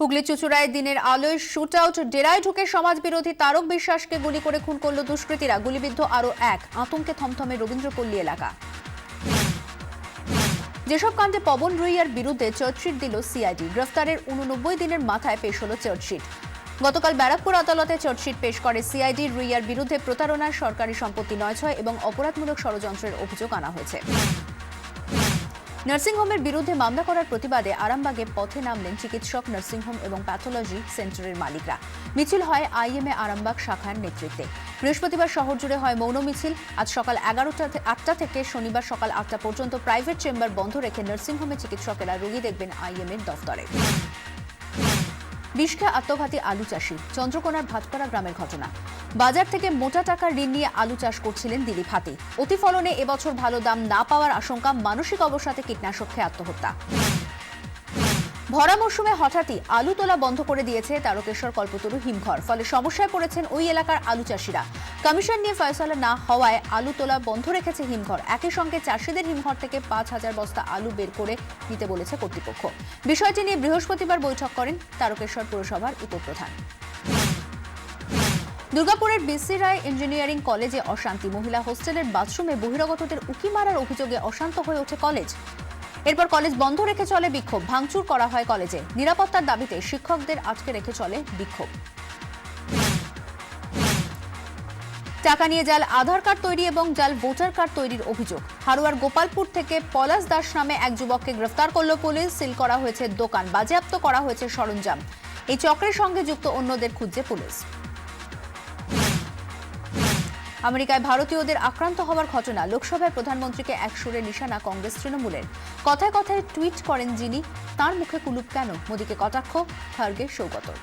হুগলি চুঁচুড়ায় দিনের আলোয় shoot out, ডেরায় ঢুকে সমাজবিরোধী তারক বিশ্বাসকে গুলি করে খুন করল দুষ্কৃতীরা। গুলিবিদ্ধ আরও এক, আতঙ্কে থমথমে রবীন্দ্রপল্লী এলাকা। যেসব কাণ্ডে পবন রুইয়ার বিরুদ্ধে চার্জশিট দিল সিআইডি, গ্রেফতারের 89 দিনের মাথায় পেশ হল চার্জশিট। গতকাল ব্যারাকপুর আদালতে চার্জশিট পেশ করে সিআইডি। রুইয়ার বিরুদ্ধে প্রতারণা, সরকারি সম্পত্তি নয়ছয় এবং অপরাধমূলক ষড়যন্ত্রের অভিযোগ আনা হয়েছে। নার্সিংহোমের বিরুদ্ধে মামলা করার প্রতিবাদে আরামবাগে পথে নামলেন চিকিৎসক, নার্সিংহোম এবং প্যাথোলজি সেন্টারের মালিকরা। মিছিল হয় আইএমএ আরামবাগ শাখার নেতৃত্বে। বৃহস্পতিবার শহর জুড়ে হয় মৌন মিছিল। আজ সকাল 8টা থেকে শনিবার সকাল 8টা পর্যন্ত প্রাইভেট চেম্বার বন্ধ রেখে নার্সিংহোমে চিকিৎসকেরা রোগী দেখবেন আইএমএর দফতরে। বিষখা আত্মঘাতী আলু চাষি, চন্দ্রকোনার ভাটপাড়া গ্রামের ঘটনা। বাজার থেকে মোটা টাকার ঋণ নিয়ে আলু চাষ করছিলেন দিলীপ হাতি। অতিফলনে এবছর ভালো দাম না পাওয়ার আশঙ্কা, মানসিক অবসাদে কীটনাশক খেয়ে আত্মহত্যা। ভরা মৌসুমে হঠাৎই আলু তোলা বন্ধ করে দিয়েছে তারকেশ্বর কল্পতরু হিমঘর। ফলে সমস্যায় পড়েছেন ওই এলাকার আলু চাষিরা। কমিশন নিয়ে ফয়সালা না হওয়ায় আলু তোলা বন্ধ রেখেছে হিমঘর। একই সঙ্গে চাষিদের হিমঘর থেকে 5,000 বস্তা আলু বের করে নিতে বলেছে কর্তৃপক্ষ। বিষয়টি নিয়ে বৃহস্পতিবার বৈঠক করেন তারকেশ্বর পুরসভার উপপ্রধান। দুর্গাপুরের বিসি রায় ইঞ্জিনিয়ারিং কলেজে অশান্তি। মহিলা হোস্টেলের বাথরুমে বহিরাগতদের উকি মারার অভিযোগে অশান্ত হয়ে ওঠে কলেজ। এরপর কলেজ বন্ধ রেখে চলে বিক্ষোভ, ভাঙচুর করা হয় কলেজে। নিরাপত্তার দাবিতে শিক্ষকদের আটকে রেখে চলে বিক্ষোভ। টাকা নিয়ে জাল আধার কার্ড তৈরি এবং জাল ভোটার কার্ড তৈরির অভিযোগ। হারোয়ার গোপালপুর থেকে পলাশ দাস নামে এক যুবককে গ্রেফতার করল পুলিশ। সিল করা হয়েছে দোকান, বাজেয়াপ্ত করা হয়েছে সরঞ্জাম। এই চক্রের সঙ্গে যুক্ত অন্যদের খুঁজছে পুলিশ। আমেরিকায় ভারতীয়দের আক্রান্ত হওয়ার ঘটনা। লোকসভায় প্রধানমন্ত্রীকে এক সুরে নিশানা কংগ্রেস তৃণমূলের। কথায় কথায় টুইট করেন যিনি, তার মুখে কুলুপ কেন? মোদীকে কটাক্ষ খার্গে সৌগতর।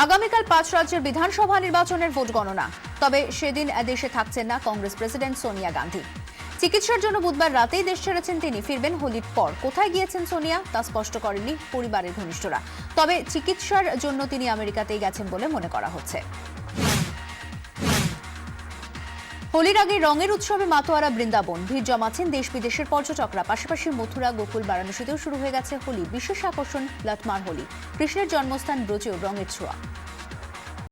আগামীকাল 5 রাজ্যের বিধানসভা নির্বাচনের ভোট গণনা। তবে সেদিন দেশে থাকছেন না কংগ্রেস প্রেসিডেন্ট সোনিয়া গান্ধী। চিকিৎসার জন্য বুধবার রাতেই দেশ ছেড়েছেন তিনি। ফিরবেন হোলির পর। কোথায় গিয়েছেন সোনিয়া তা স্পষ্ট করেননি পরিবারের ঘনিষ্ঠরা। তবে চিকিৎসার জন্য তিনি আমেরিকাতেই গেছেন বলে মনে করা হচ্ছে। হোলির আগে রঙের উৎসবে মাতোয়ারা বৃন্দাবন। ভিড় জমাচ্ছেন দেশ বিদেশের পর্যটকরা। পাশাপাশি মথুরা, গোকুল, বারাণসীতেও শুরু হয়ে গেছে হোলি। বিশেষ আকর্ষণ লাটমার হোলি। কৃষ্ণের জন্মস্থান ব্রজেও রঙের ছোঁয়া।